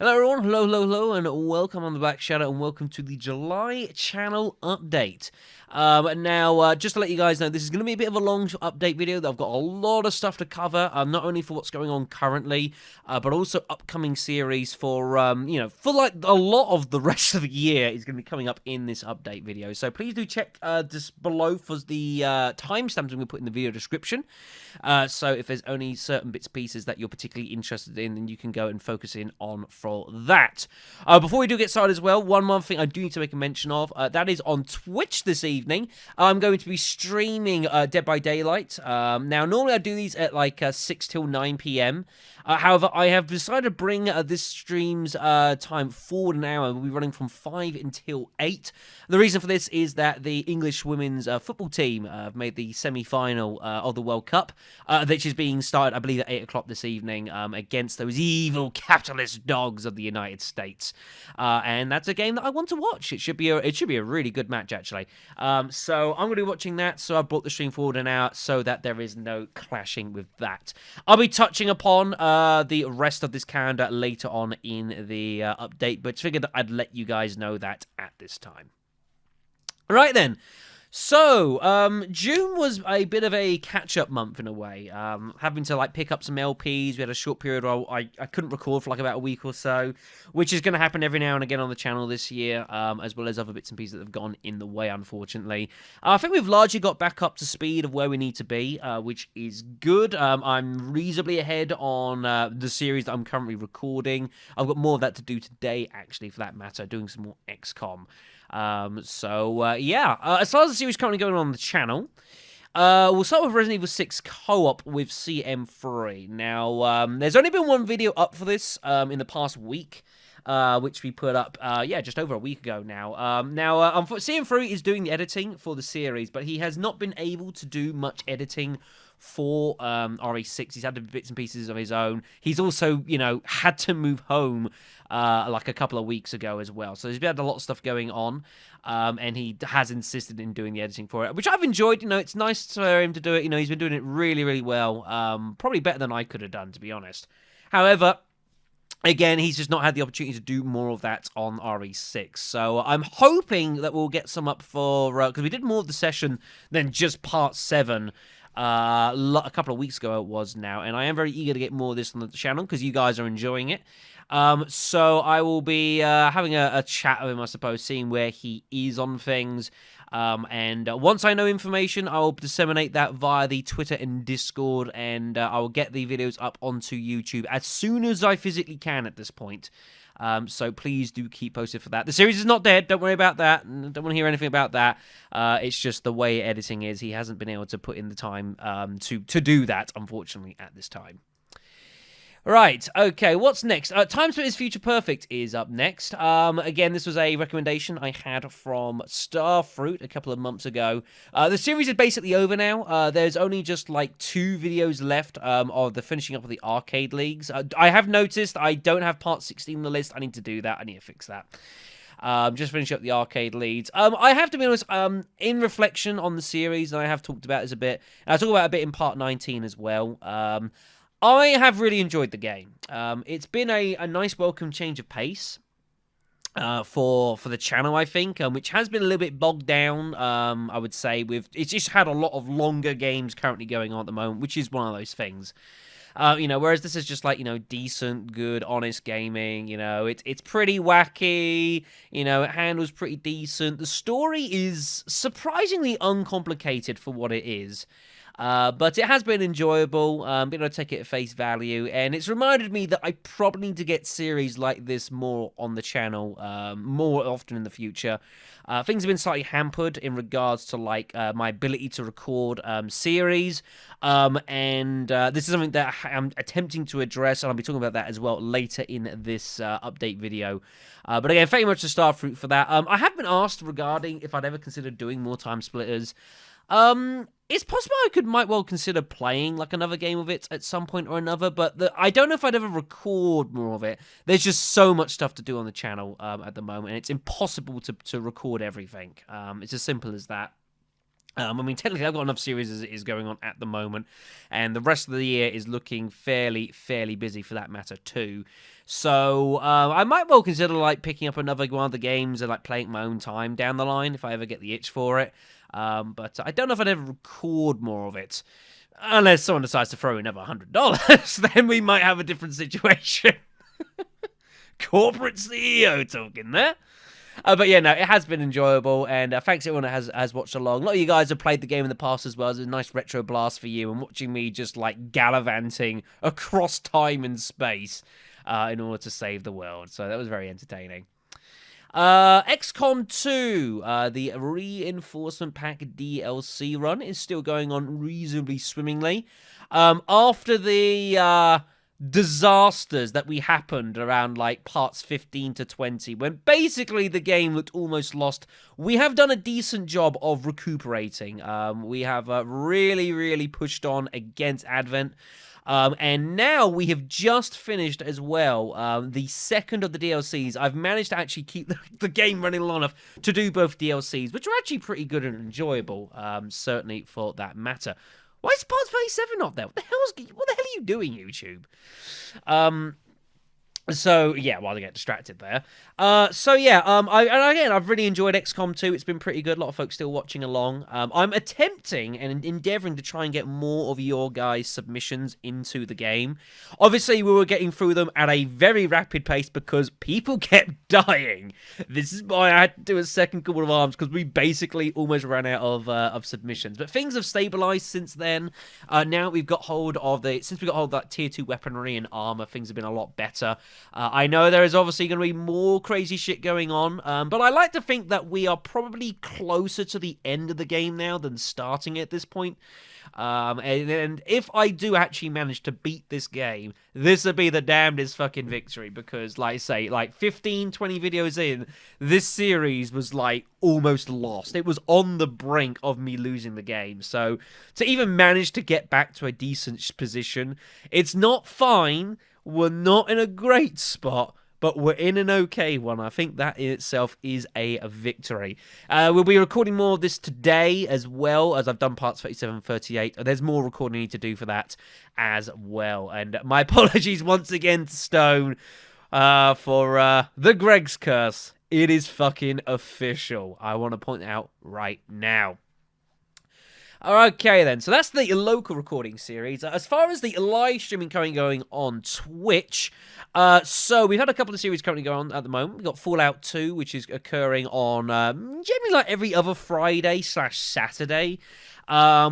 Hello everyone, hello, and welcome on the back shadow, and welcome to the July channel update. Now, just to let you guys know, this is going to be a bit of a long update video. I've got a lot of stuff to cover, not only for what's going on currently, but also upcoming series for, for like a lot of the rest of the year is going to be coming up in this update video. So please do check just below for the timestamps I'm going to put in the video description. So if there's only certain bits and pieces that you're particularly interested in, then you can go and focus in on for that. Before we do get started as well, one more thing I do need to make a mention of, that is on Twitch this evening. I'm going to be streaming Dead by Daylight. Now, normally I do these at like 6 till 9 p.m. However, I have decided to bring this stream's time forward an hour. We'll be running from 5 until 8. The reason for this is that the English women's football team have made the semi-final of the World Cup, which is being started, I believe, at 8 o'clock this evening against those evil capitalist dogs of the United States. And that's a game that I want to watch. It should be a really good match, actually. So I'm going to be watching that, so I brought the stream forward an hour so that there is no clashing with that. I'll be touching upon the rest of this calendar later on in the update, but figured that I'd let you guys know that at this time. Right then. So, June was a bit of a catch-up month in a way, having to, like, pick up some LPs. We had a short period where I couldn't record for, like, about a week or so, which is going to happen every now and again on the channel this year, as well as other bits and pieces that have gone in the way, unfortunately. I think we've largely got back up to speed of where we need to be, which is good. I'm reasonably ahead on the series that I'm currently recording. I've got more of that to do today, actually, for that matter, doing some more XCOM. Yeah, as far as the series currently going on the channel, we'll start with Resident Evil 6 co-op with CM3. Now, there's only been one video up for this in the past week, which we put up, just over a week ago now. CM3 is doing the editing for the series, but he has not been able to do much editing for RE6. He's had the bits and pieces of his own. He's also, had to move home like a couple of weeks ago as well. So he's had a lot of stuff going on, and he has insisted in doing the editing for it, which I've enjoyed. It's nice for him to do it. He's been doing it really, really well. Probably better than I could have done, to be honest. However, again, he's just not had the opportunity to do more of that on RE6. So I'm hoping that we'll get some up for, because we did more of the session than just part 7 a couple of weeks ago it was now, and I am very eager to get more of this on the channel because you guys are enjoying it. So I will be having a chat with him, I suppose, seeing where he is on things. And once I know information, I will disseminate that via the Twitter and Discord, and I will get the videos up onto YouTube as soon as I physically can at this point. So please do keep posted for that. The series is not dead. Don't worry about that. Don't want to hear anything about that. It's just the way editing is. He hasn't been able to put in the time to do that, unfortunately, at this time. Right, okay, what's next? Time Split is Future Perfect is up next. Again, this was a recommendation I had from Starfruit a couple of months ago. The series is basically over now. There's only just like 2 videos left of the finishing up of the arcade leagues. I have noticed I don't have part 16 on the list. I need to do that. I need to fix that. Just finish up the arcade leads. I have to be honest, in reflection on the series, and I have talked about this a bit, and I talk about it a bit in part 19 as well. I have really enjoyed the game. It's been a nice welcome change of pace for the channel, I think, which has been a little bit bogged down, I would say. It's just had a lot of longer games currently going on at the moment, which is one of those things. Whereas this is just like, decent, good, honest gaming. It's pretty wacky. It handles pretty decent. The story is surprisingly uncomplicated for what it is. But it has been enjoyable, been able to take it at face value, and it's reminded me that I probably need to get series like this more on the channel, more often in the future. Things have been slightly hampered in regards to, like, my ability to record series, and this is something that I'm attempting to address, and I'll be talking about that as well later in this update video. But again, thank you much to Starfruit for that. I have been asked regarding if I'd ever consider doing more Time Splitters. It's possible I might well consider playing like another game of it at some point or another, but I don't know if I'd ever record more of it. There's just so much stuff to do on the channel at the moment, and it's impossible to record everything. It's as simple as that. I mean, technically, I've got enough series as it is going on at the moment, and the rest of the year is looking fairly busy for that matter too. So I might well consider like picking up another one of the games and like playing my own time down the line if I ever get the itch for it. But I don't know if I'd ever record more of it, unless someone decides to throw in another $100. Then we might have a different situation. Corporate CEO talking there. But yeah, no, it has been enjoyable, and thanks everyone that has watched along. A lot of you guys have played the game in the past as well. It's a nice retro blast for you, and watching me just like gallivanting across time and space in order to save the world. So that was very entertaining. XCOM 2, the Reinforcement Pack DLC run is still going on reasonably swimmingly. After the disasters that we happened around like parts 15 to 20, when basically the game looked almost lost, we have done a decent job of recuperating. We have really pushed on against Advent. And now we have just finished as well the second of the DLCs. I've managed to actually keep the game running long enough to do both DLCs, which are actually pretty good and enjoyable, certainly for that matter. Why is part 37 not there? What the hell are you doing, YouTube? So yeah, while I get distracted there. I've really enjoyed XCOM 2. It's been pretty good. A lot of folks still watching along. I'm attempting and endeavoring to try and get more of your guys' submissions into the game. Obviously, we were getting through them at a very rapid pace because people kept dying. This is why I had to do a second call of arms, because we basically almost ran out of submissions. But things have stabilized since then. Now we've got hold of that tier 2 weaponry and armor, things have been a lot better. I know there is obviously going to be more crazy shit going on, but I like to think that we are probably closer to the end of the game now than starting at this point. And if I do actually manage to beat this game, this would be the damnedest fucking victory, because, like I say, like 15, 20 videos in, this series was like almost lost. It was on the brink of me losing the game. So to even manage to get back to a decent position, it's not fine. We're not in a great spot, but we're in an okay one. I think that in itself is a victory. We'll be recording more of this today as well, as I've done parts 37 and 38. There's more recording I need to do for that as well. And my apologies once again to Stone for the Greg's Curse. It is fucking official. I want to point out right now. Okay then, so that's the local recording series. As far as the live streaming currently going on Twitch, so we've had a couple of series currently going on at the moment. We've got Fallout 2, which is occurring on generally like every other Friday/Saturday,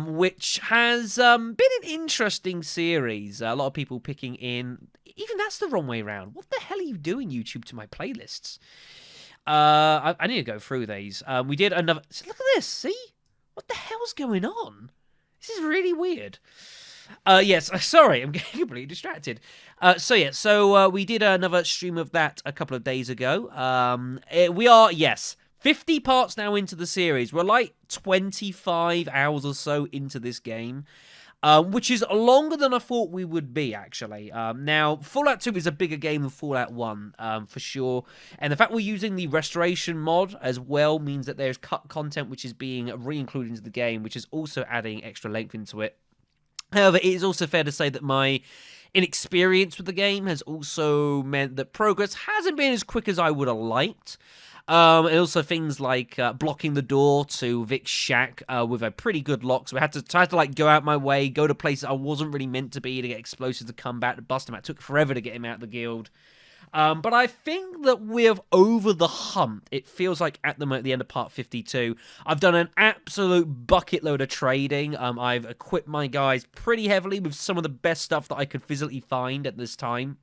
which has been an interesting series. A lot of people picking in. Even that's the wrong way around. What the hell are you doing, YouTube, to my playlists? I need to go through these. We did another. Look at this. See. What the hell's going on? This is really weird. Yes, sorry, I'm getting completely distracted. So we did another stream of that a couple of days ago. We are, 50 parts now into the series. We're like 25 hours or so into this game. Which is longer than I thought we would be, actually. Now, Fallout 2 is a bigger game than Fallout 1, for sure. And the fact we're using the restoration mod as well means that there's cut content which is being re-included into the game, which is also adding extra length into it. However, it is also fair to say that my inexperience with the game has also meant that progress hasn't been as quick as I would have liked. And also things like blocking the door to Vic's shack with a pretty good lock. So I had to try to like go out my way, go to places I wasn't really meant to be to get explosives to come back to bust him out. It took forever to get him out of the guild. But I think that we're over the hump. It feels like at the end of part 52. I've done an absolute bucket load of trading. I've equipped my guys pretty heavily with some of the best stuff that I could physically find at this time.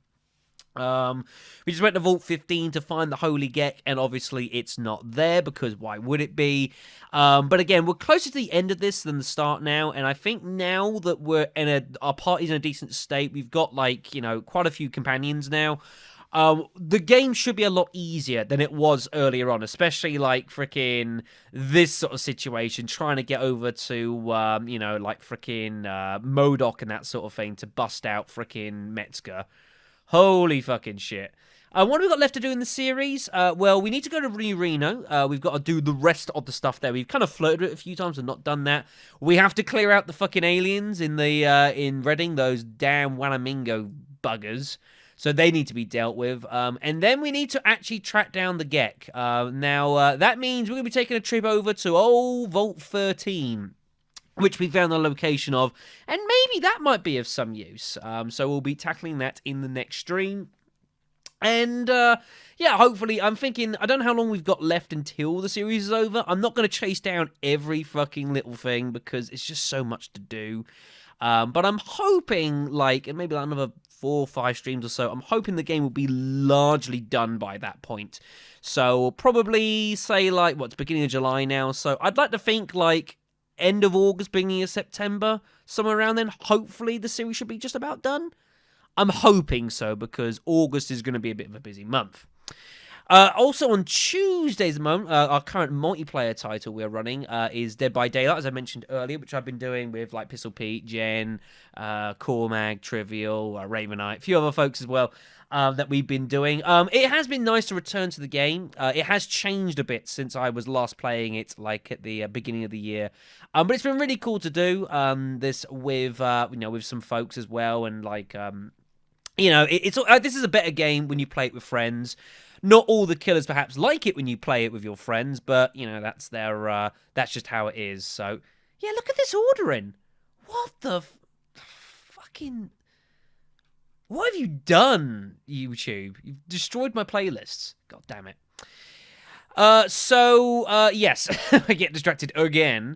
We just went to Vault 15 to find the Holy Gek, and obviously it's not there, because why would it be? But again, we're closer to the end of this than the start now, and I think now that our party's in a decent state, we've got, like, you know, quite a few companions now. The game should be a lot easier than it was earlier on, especially like freaking this sort of situation, trying to get over to, you know, like freaking MODOK and that sort of thing to bust out freaking Metzger. Holy fucking shit. What have we got left to do in the series? Well, we need to go to Reno. We've got to do the rest of the stuff there. We've kind of flirted with it a few times and not done that. We have to clear out the fucking aliens in the in Reading, those damn Wanamingo buggers. So they need to be dealt with. And then we need to actually track down the Gek. Now, that means we're going to be taking a trip over to old Vault 13, which we found the location of. And maybe that might be of some use. So we'll be tackling that in the next stream. And, yeah, hopefully, I'm thinking, I don't know how long we've got left until the series is over. I'm not going to chase down every fucking little thing because it's just so much to do. But I'm hoping, like, maybe like another 4 or 5 streams or so, I'm hoping the game will be largely done by that point. So, we'll probably say, like, it's beginning of July now. So, I'd like to think, like, end of August, beginning of September, somewhere around then. Hopefully, the series should be just about done. I'm hoping so, because August is going to be a bit of a busy month. Also on Tuesdays, our current multiplayer title we're running is Dead by Daylight, as I mentioned earlier, which I've been doing with like Pistol Pete, Jen, Cormag, Trivial, Ravenite, a few other folks as well that we've been doing. It has been nice to return to the game. It has changed a bit since I was last playing it, like at the beginning of the year. But it's been really cool to do this with with some folks as well, and like. This is a better game when you play it with friends. Not all the killers perhaps like it when you play it with your friends, but that's that's just how it is. So yeah, look at this ordering. What the fucking? What have you done, YouTube? You've destroyed my playlists. God damn it. Yes, I get distracted again.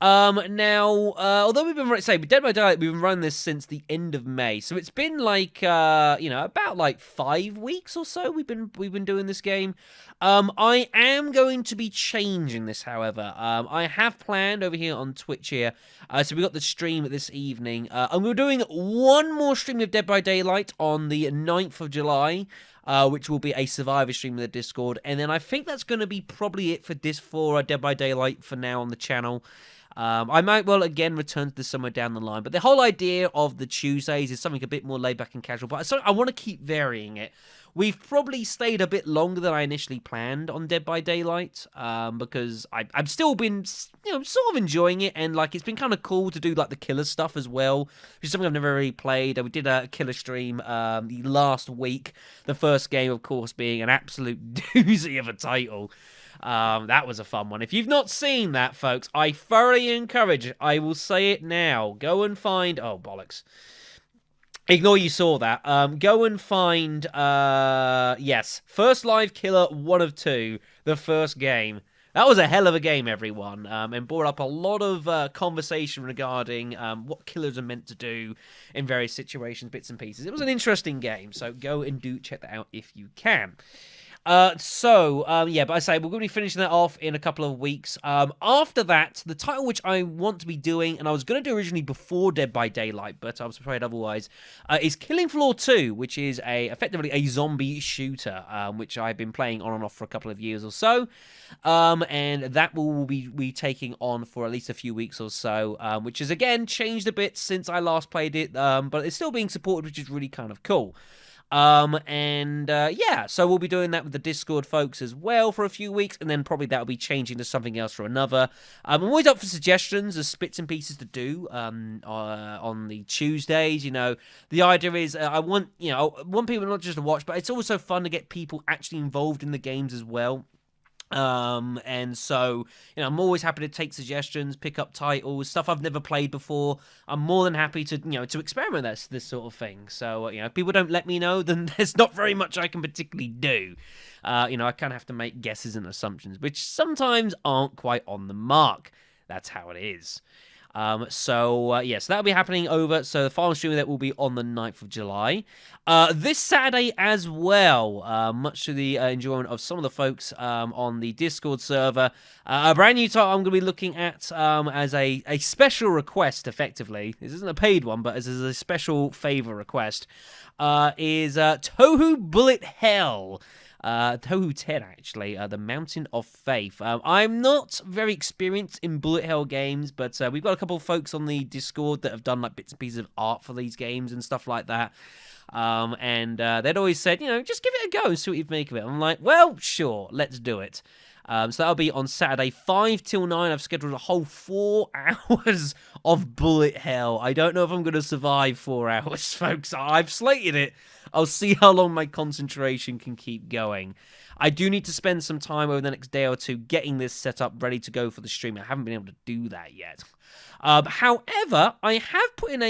Now, although we've been Dead by Daylight, we've been running this since the end of May, so it's been like, about like 5 weeks or so we've been doing this game. I am going to be changing this, however. I have planned over here on Twitch here, so we got the stream this evening, and we're doing one more stream of Dead by Daylight on the 9th of July, which will be a Survivor stream in the Discord, and then I think that's going to be probably it for Dead by Daylight for now on the channel. I might well again return to this somewhere down the line, but the whole idea of the Tuesdays is something a bit more laid back and casual, but I want to keep varying it. We've probably stayed a bit longer than I initially planned on Dead by Daylight, because I've still been, sort of enjoying it, and like it's been kind of cool to do like the killer stuff as well, which is something I've never really played. We did a killer stream the last week, the first game, of course, being an absolute doozy of a title. That was a fun one. If you've not seen that, folks, I thoroughly encourage, I will say it now, go and find, oh, bollocks. Ignore you saw that. Go and find, yes, First Live Killer 1 of 2, the first game. That was a hell of a game, everyone, and brought up a lot of conversation regarding what killers are meant to do in various situations, bits and pieces. It was an interesting game, so go and do check that out if you can. But I say we're going to be finishing that off in a couple of weeks. After that, the title which I want to be doing, and I was going to do originally before Dead by Daylight, but I was afraid otherwise, is Killing Floor 2, which is effectively a zombie shooter, which I've been playing on and off for a couple of years or so. And that will be taking on for at least a few weeks or so, which has again changed a bit since I last played it, but it's still being supported, which is really kind of cool. So we'll be doing that with the Discord folks as well for a few weeks, and then probably that'll be changing to something else for another. I'm always up for suggestions as bits and pieces to do on the Tuesdays. The idea is I want people not just to watch, but it's also fun to get people actually involved in the games as well. And so, I'm always happy to take suggestions, pick up titles, stuff I've never played before. I'm more than happy to, to experiment this sort of thing. So, if people don't let me know, then there's not very much I can particularly do. I kind of have to make guesses and assumptions, which sometimes aren't quite on the mark. That's how it is. So that'll be happening over. So the final stream of that will be on the 9th of July. This Saturday as well, much to the enjoyment of some of the folks on the Discord server. A brand new title I'm going to be looking at as a special request, effectively. This isn't a paid one, but this is a special favor request. Is Touhou Bullet Hell. Touhou 10, actually, the Mountain of Faith. I'm not very experienced in bullet hell games, but we've got a couple of folks on the Discord that have done like bits and pieces of art for these games and stuff like that. And they'd always said, just give it a go and see what you make of it. I'm like, well, sure, let's do it. So that'll be on Saturday, 5 till 9. I've scheduled a whole 4 hours of bullet hell. I don't know if I'm going to survive 4 hours, folks. I've slated it. I'll see how long my concentration can keep going. I do need to spend some time over the next day or two getting this set up, ready to go for the stream. I haven't been able to do that yet. However, I have put in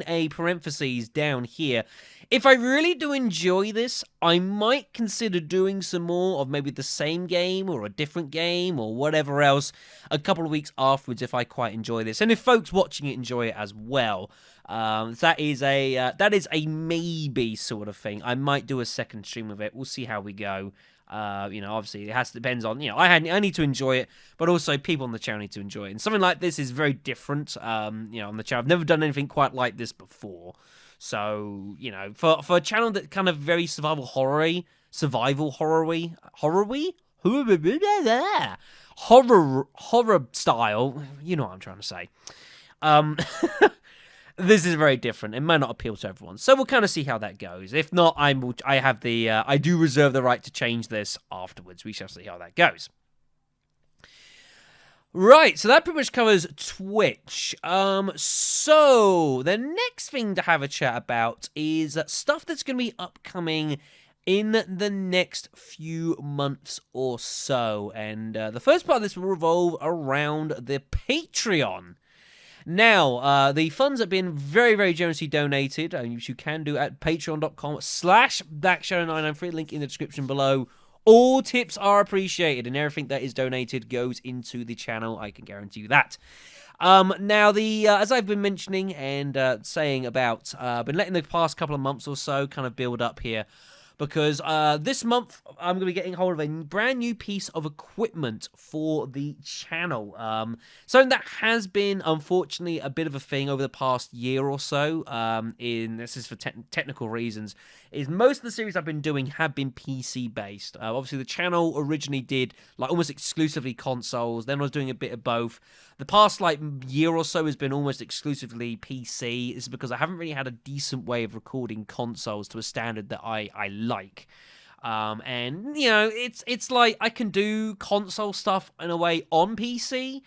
a parentheses down here. If I really do enjoy this, I might consider doing some more of maybe the same game or a different game or whatever else a couple of weeks afterwards if I quite enjoy this. And if folks watching it enjoy it as well. That is a maybe sort of thing. I might do a second stream of it. We'll see how we go. Obviously it depends on, I need to enjoy it, but also people on the channel need to enjoy it. And something like this is very different, on the channel. I've never done anything quite like this before. So, for a channel that kind of very survival horror-y, horror style, you know what I'm trying to say. This is very different. It might not appeal to everyone. So we'll kind of see how that goes. If not, I do reserve the right to change this afterwards. We shall see how that goes. Right, so that pretty much covers Twitch. So the next thing to have a chat about is stuff that's going to be upcoming in the next few months or so. And the first part of this will revolve around the Patreon. Now, the funds have been very, very generously donated, which you can do at patreon.com/BlackShadow993, link in the description below. All tips are appreciated, and everything that is donated goes into the channel, I can guarantee you that. Now, as I've been mentioning and saying about, I've been letting the past couple of months or so kind of build up here, because this month I'm going to be getting hold of a brand new piece of equipment for the channel. Something that has been, unfortunately, a bit of a thing over the past year or so, this is for technical reasons, is most of the series I've been doing have been PC-based. Obviously, the channel originally did almost exclusively consoles, then I was doing a bit of both. The past year or so has been almost exclusively PC. This is because I haven't really had a decent way of recording consoles to a standard that I like. And it's like I can do console stuff in a way on PC,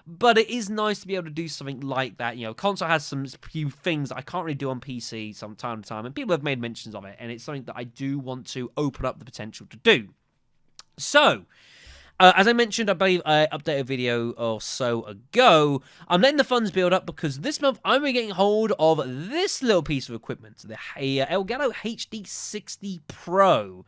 but it is nice to be able to do something like that. Console has some few things that I can't really do on PC from time to time, and people have made mentions of it, and it's something that I do want to open up the potential to do. So, as I mentioned, I believe I updated a video or so ago, I'm letting the funds build up because this month I'm getting hold of this little piece of equipment, the Elgato HD60 Pro.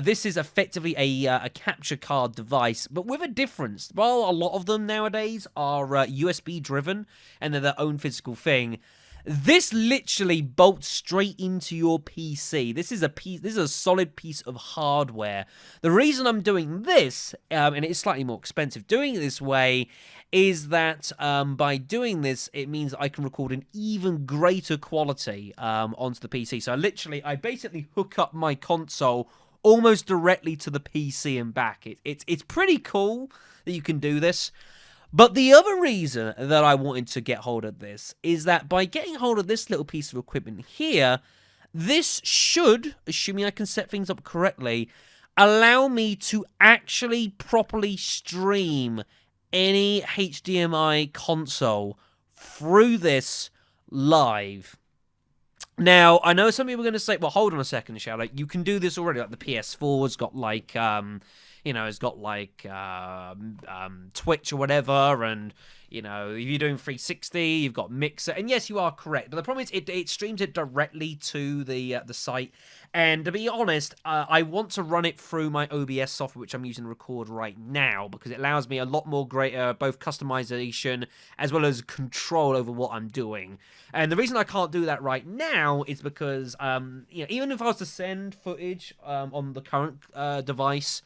This is effectively a capture card device, but with a difference. While a lot of them nowadays are USB driven and they're their own physical thing, this literally bolts straight into your PC. This is a solid piece of hardware. The reason I'm doing this, and it's slightly more expensive doing it this way, is that by doing this, it means I can record an even greater quality onto the PC. So I basically hook up my console almost directly to the PC and back. It's pretty cool that you can do this. But the other reason that I wanted to get hold of this is that by getting hold of this little piece of equipment here, this should, assuming I can set things up correctly, allow me to actually properly stream any HDMI console through this live. Now, I know some people are going to say, well, hold on a second, Shadow. You can do this already. Like the PS4's got it's got Twitch or whatever, and if you're doing 360, you've got Mixer, and yes, you are correct. But the problem is, it streams it directly to the site. And to be honest, I want to run it through my OBS software, which I'm using to record right now, because it allows me a lot more greater both customization as well as control over what I'm doing. And the reason I can't do that right now is because even if I was to send footage on the current device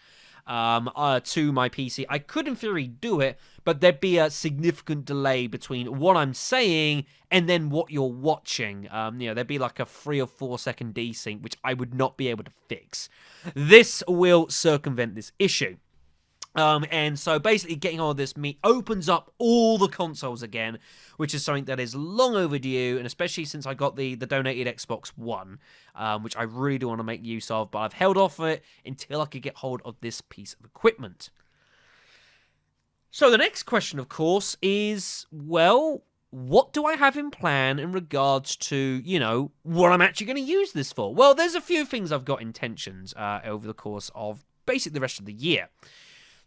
to my PC, I could in theory do it, but there'd be a significant delay between what I'm saying and then what you're watching. There'd be like a 3 or 4 second desync, which I would not be able to fix. This will circumvent this issue. And so basically getting all of this meat opens up all the consoles again, which is something that is long overdue, and especially since I got the donated Xbox One, which I really do want to make use of, but I've held off it until I could get hold of this piece of equipment. So the next question, of course, is, well, what do I have in plan in regards to, you know, what I'm actually going to use this for? Well, there's a few things I've got intentions over the course of basically the rest of the year.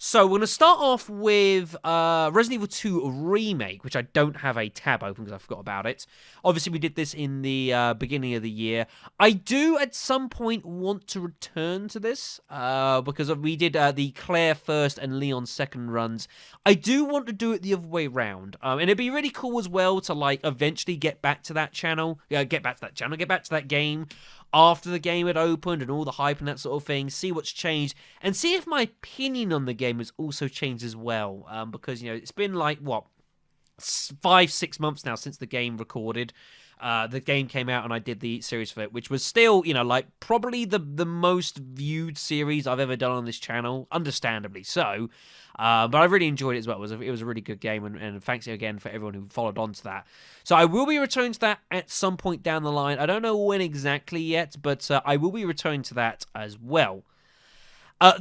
So we're going to start off with Resident Evil 2 Remake, which I don't have a tab open because I forgot about it. Obviously, we did this in the beginning of the year. I do, at some point, want to return to this because we did the Claire first and Leon second runs. I do want to do it the other way around. And it'd be really cool as well to, like, eventually get back to that channel. Get back to that game after the game had opened and all the hype and that sort of thing, see what's changed, and see if my opinion on the game has also changed as well, because, you know, it's been like, what, 5-6 months now since the game recorded. The game came out and I did the series for it, which was still, you know, like, probably the most viewed series I've ever done on this channel, understandably so. But I really enjoyed it as well. It was a really good game, and thanks again for everyone who followed on to that. So I will be returning to that at some point down the line. I don't know when exactly yet, but I will be returning to that as well.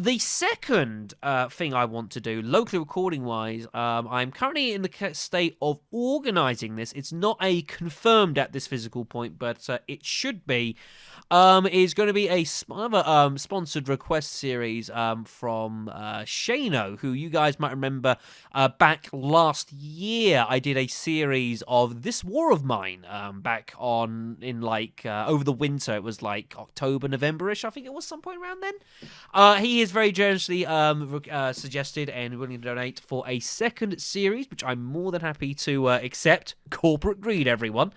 The second thing I want to do, locally recording-wise, I'm currently in the state of organising this. It's not a confirmed at this physical point, but it should be. Is going to be a sponsored request series from Shano, who you guys might remember back last year. I did a series of This War of Mine back in like over the winter. It was like October, November-ish, I think it was, some point around then. He is very generously suggested and willing to donate for a second series, which I'm more than happy to accept. Corporate greed, everyone.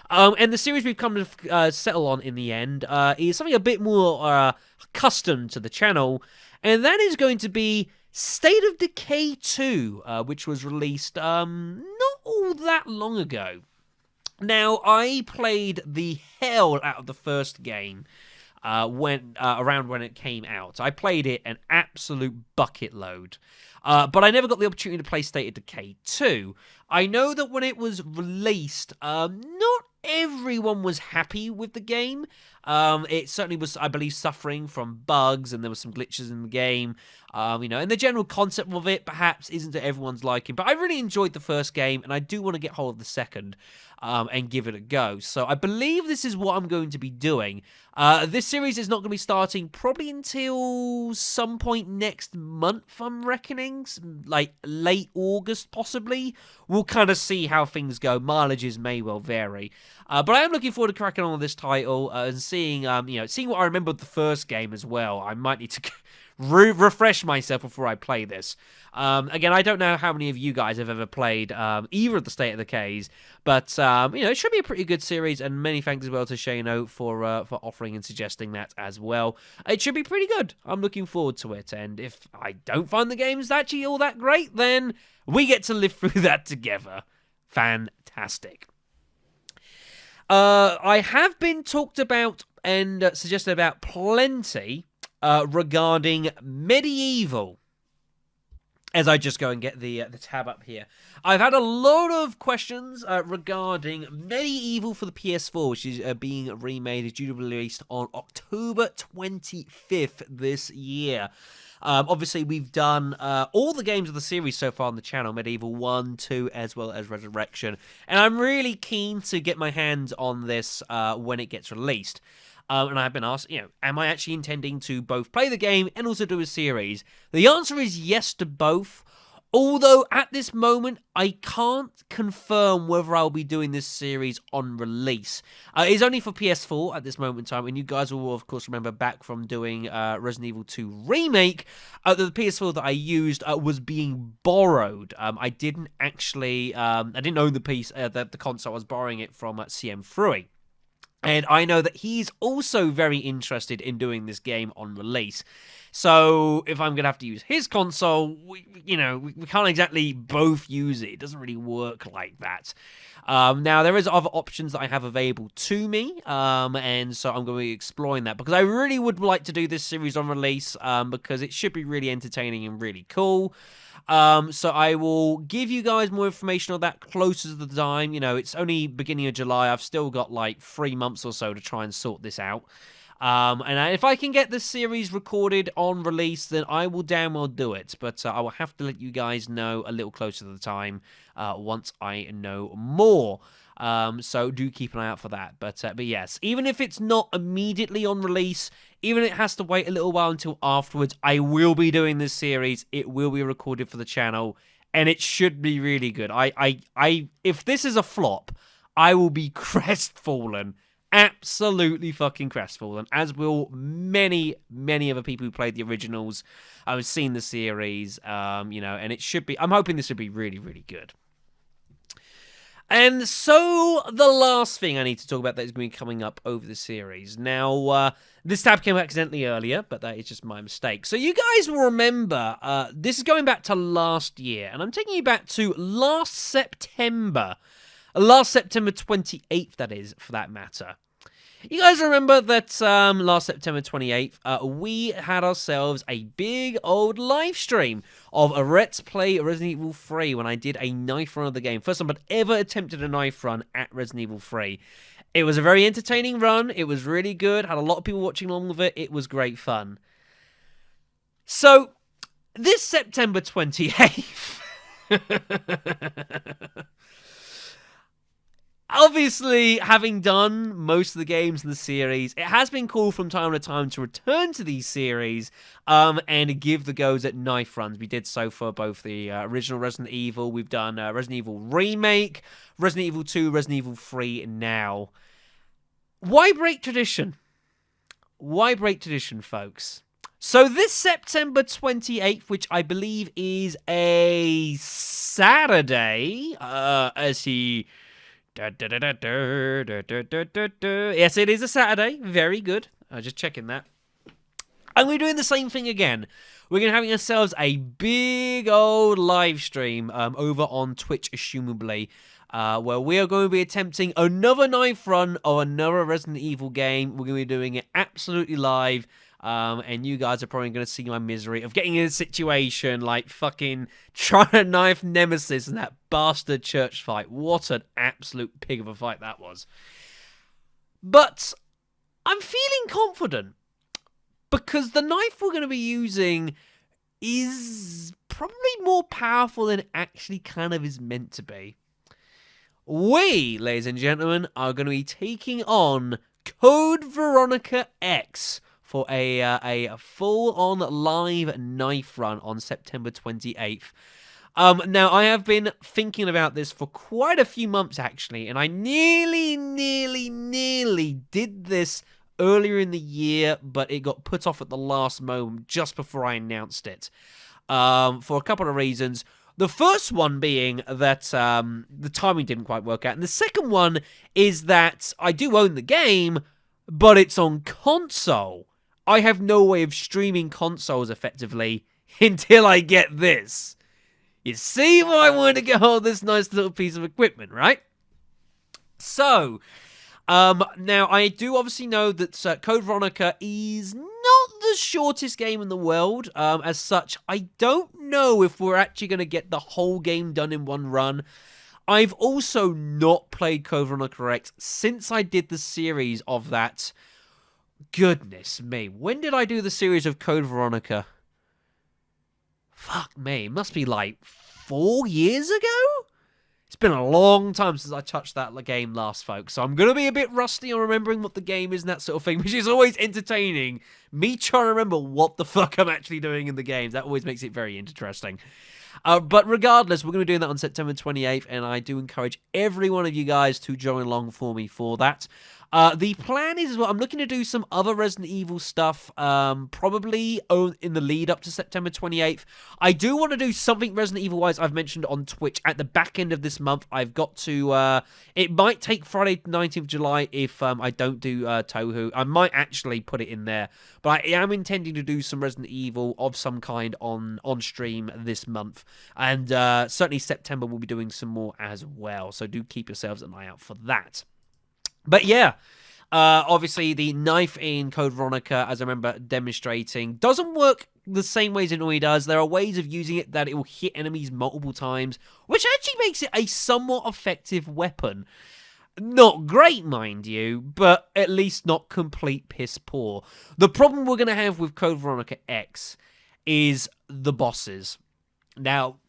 And the series we've come to settle on in the end is something a bit more custom to the channel, and that is going to be State of Decay 2, which was released not all that long ago. Now, I played the hell out of the first game around when it came out. I played it an absolute bucket load. But I never got the opportunity to play State of Decay 2. I know that when it was released, not everyone was happy with the game. It certainly was, I believe, suffering from bugs, and there were some glitches in the game. You know, and the general concept of it perhaps isn't to everyone's liking. But I really enjoyed the first game, and I do want to get hold of the second and give it a go. So I believe this is what I'm going to be doing. This series is not going to be starting probably until some point next month, I'm reckoning. Like late August, possibly. We'll kind of see how things go. Mileages may well vary. But I am looking forward to cracking on with this title and seeing, seeing what I remember of the first game as well. I might need to refresh myself before I play this. Again, I don't know how many of you guys have ever played either of the State of the Decays, but it should be a pretty good series. And many thanks as well to Shano for offering and suggesting that as well. It should be pretty good. I'm looking forward to it. And if I don't find the games actually all that great, then we get to live through that together. Fantastic. I have been talked about and suggested about plenty regarding MediEvil. As I just go and get the tab up here. I've had a lot of questions regarding MediEvil for the PS4, which is being remade, is due to be released on October 25th this year. Obviously, we've done all the games of the series so far on the channel, MediEvil 1, 2, as well as Resurrection. And I'm really keen to get my hands on this when it gets released. And I've been asked, am I actually intending to both play the game and also do a series? The answer is yes to both. Although, at this moment, I can't confirm whether I'll be doing this series on release. It's only for PS4 at this moment in time, and you guys will, of course, remember back from doing Resident Evil 2 Remake, the PS4 that I used was being borrowed. I didn't actually, I didn't own the piece, the console. I was borrowing it from CM3. And I know that he's also very interested in doing this game on release. So if I'm going to have to use his console, we can't exactly both use it. It doesn't really work like that. Now, there is other options that I have available to me, and so I'm going to be exploring that, because I really would like to do this series on release, because it should be really entertaining and really cool. So I will give you guys more information on that closer to the time. It's only beginning of July. I've still got like 3 months or so to try and sort this out. And if I can get this series recorded on release, then I will damn well do it. But I will have to let you guys know a little closer to the time once I know more. So do keep an eye out for that. But yes, even if it's not immediately on release, even if it has to wait a little while until afterwards, I will be doing this series. It will be recorded for the channel, and it should be really good. If this is a flop, I will be crestfallen. Absolutely fucking crestfallen, as will many, many other people who played the originals. I've seen the series, and it should be. I'm hoping this would be really, really good. And so, the last thing I need to talk about that is going to be coming up over the series. Now, this tab came accidentally earlier, but that is just my mistake. So, you guys will remember, this is going back to last year, and I'm taking you back to last September 28th, that is, for that matter. You guys remember that last September 28th, we had ourselves a big old live stream of a Let's Play Resident Evil 3 when I did a knife run of the game. First time I'd ever attempted a knife run at Resident Evil 3. It was a very entertaining run. It was really good. Had a lot of people watching along with it. It was great fun. So, this September 28th... Obviously, having done most of the games in the series, it has been cool from time to time to return to these series and give the goes at knife runs. We did so for both the original Resident Evil, we've done Resident Evil Remake, Resident Evil 2, Resident Evil 3 now. Why break tradition? Why break tradition, folks? So this September 28th, which I believe is a Saturday, as he... Yes, it is a Saturday. Very good. Just checking that. And we're doing the same thing again. We're going to having ourselves a big old live stream over on Twitch, assumably, where we are going to be attempting another knife run of another Resident Evil game. We're going to be doing it absolutely live. And you guys are probably going to see my misery of getting in a situation like fucking trying to knife Nemesis in that bastard church fight. What an absolute pig of a fight that was. But I'm feeling confident because the knife we're going to be using is probably more powerful than it actually kind of is meant to be. We, ladies and gentlemen, are going to be taking on Code Veronica X for a full-on live knife run on September 28th. Now, I have been thinking about this for quite a few months, actually, and I nearly did this earlier in the year, but it got put off at the last moment just before I announced it, for a couple of reasons. The first one being that the timing didn't quite work out, and the second one is that I do own the game, but it's on console. I have no way of streaming consoles effectively until I get this. You see why I wanted to get hold of this nice little piece of equipment, right? So, now I do obviously know that Code Veronica is not the shortest game in the world. As such, I don't know if we're actually going to get the whole game done in one run. I've also not played Code Veronica X since I did the series of that. Goodness me. When did I do the series of Code Veronica? Fuck me. It must be like 4 years ago? It's been a long time since I touched that game last, folks. So I'm going to be a bit rusty on remembering what the game is and that sort of thing, which is always entertaining. Me trying to remember what the fuck I'm actually doing in the games. That always makes it very interesting. But regardless, we're going to be doing that on September 28th, and I do encourage every one of you guys to join along for me for that. The plan is, well, I'm looking to do some other Resident Evil stuff, probably in the lead up to September 28th. I do want to do something Resident Evil-wise I've mentioned on Twitch at the back end of this month. I've got to, it might take Friday 19th of July if I don't do Touhou. I might actually put it in there, but I am intending to do some Resident Evil of some kind on stream this month, and certainly September we'll be doing some more as well, so do keep yourselves an eye out for that. But yeah, obviously the knife in Code Veronica, as I remember demonstrating, doesn't work the same ways it normally does. There are ways of using it that it will hit enemies multiple times, which actually makes it a somewhat effective weapon. Not great, mind you, but at least not complete piss poor. The problem we're going to have with Code Veronica X is the bosses. Now,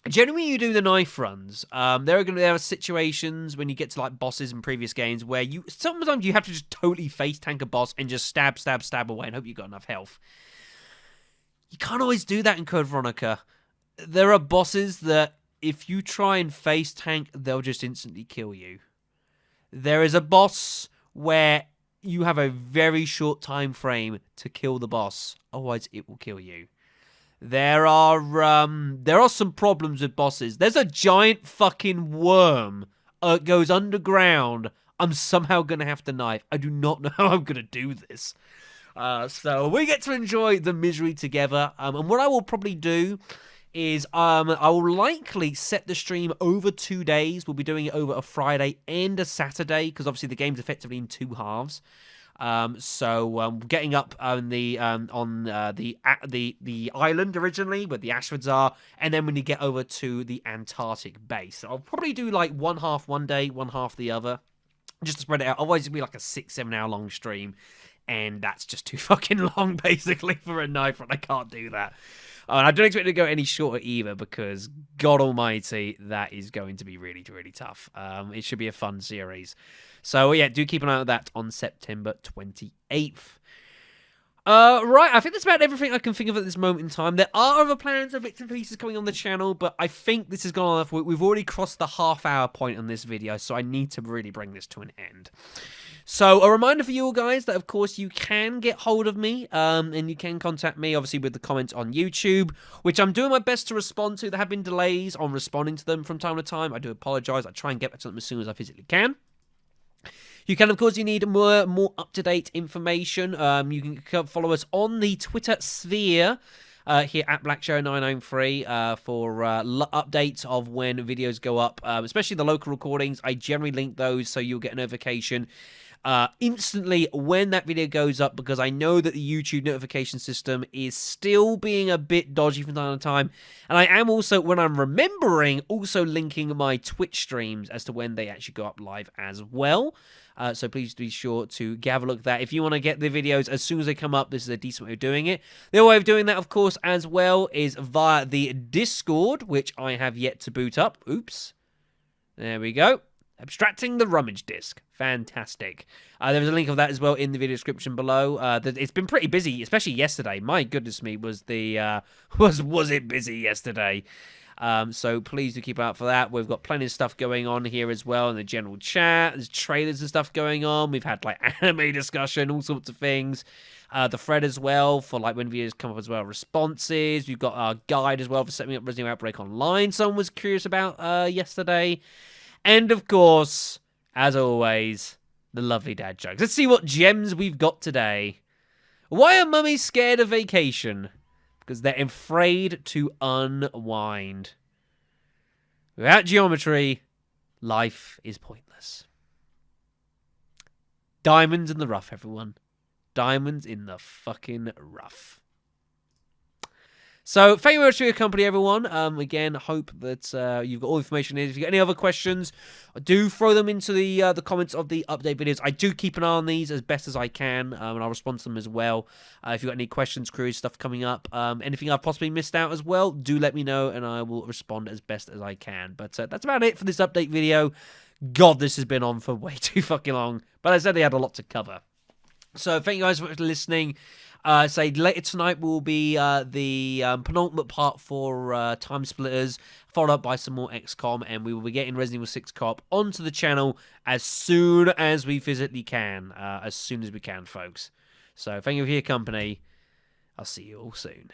generally, when you do the knife runs, there are situations when you get to like bosses in previous games where sometimes you have to just totally face tank a boss and just stab away and hope you got enough health. You can't always do that in Code Veronica. There are bosses that if you try and face tank, they'll just instantly kill you. There is a boss where you have a very short time frame to kill the boss, otherwise it will kill you. There are some problems with bosses. There's a giant fucking worm goes underground. I'm somehow going to have to knife. I do not know how I'm going to do this. So we get to enjoy the misery together. And what I will probably do is I will likely set the stream over 2 days. We'll be doing it over a Friday and a Saturday because obviously the game's effectively in 2 halves. So getting up on the island originally where the Ashfords are, and then when you get over to the Antarctic base, so I'll probably do like one half one day, one half the other, just to spread it out. Otherwise, it'll be like a 6-7 hour long stream, and that's just too fucking long basically for a knife run. I can't do that. And I don't expect it to go any shorter either because, God almighty, that is going to be really, really tough. It should be a fun series. So, yeah, do keep an eye on that on September 28th. Right, I think that's about everything I can think of at this moment in time. There are other plans of bits and pieces coming on the channel, but I think this has gone enough. We've already crossed the half-hour point on this video, so I need to really bring this to an end. So, a reminder for you all guys that, of course, you can get hold of me, and you can contact me, obviously, with the comments on YouTube, which I'm doing my best to respond to. There have been delays on responding to them from time to time. I do apologise. I try and get back to them as soon as I physically can. You can, of course, you need more up-to-date information. You can follow us on the Twitter sphere here at BlackShadow993 for updates of when videos go up, especially the local recordings. I generally link those so you'll get a notification instantly when that video goes up, because I know that the YouTube notification system is still being a bit dodgy from time to time. And I am also, when I'm remembering, also linking my Twitch streams as to when they actually go up live as well. So please be sure to have a look at that. If you want to get the videos as soon as they come up, this is a decent way of doing it. The other way of doing that, of course, as well, is via the Discord, which I have yet to boot up. Oops. There we go. Abstracting the rummage disk. Fantastic. There's a link of that as well in the video description below. It's been pretty busy, especially yesterday. My goodness me, was it busy yesterday? So please do keep out for that. We've got plenty of stuff going on here as well in the general chat. There's trailers and stuff going on. We've had like anime discussion, all sorts of things. The thread as well for like when videos come up as well. Responses. We've got our guide as well for setting up Resident Evil Outbreak Online. Someone was curious about yesterday. And of course, as always, the lovely dad jokes. Let's see what gems we've got today. Why are mummies scared of vacation? Because they're afraid to unwind. Without geometry, life is pointless. Diamonds in the rough, everyone. Diamonds in the fucking rough. So, thank you very much for your company, everyone. Again, hope that you've got all the information in. If you've got any other questions, do throw them into the comments of the update videos. I do keep an eye on these as best as I can, and I'll respond to them as well. If you've got any questions, queries, stuff coming up, anything I've possibly missed out as well, do let me know, and I will respond as best as I can. But that's about it for this update video. God, this has been on for way too fucking long. But as I said, they had a lot to cover. So thank you guys for listening. Say later tonight will be the penultimate part for Time Splitters, followed up by some more XCOM, and we will be getting Resident Evil 6 Co-op onto the channel as soon as we physically can, folks. So thank you for your company. I'll see you all soon.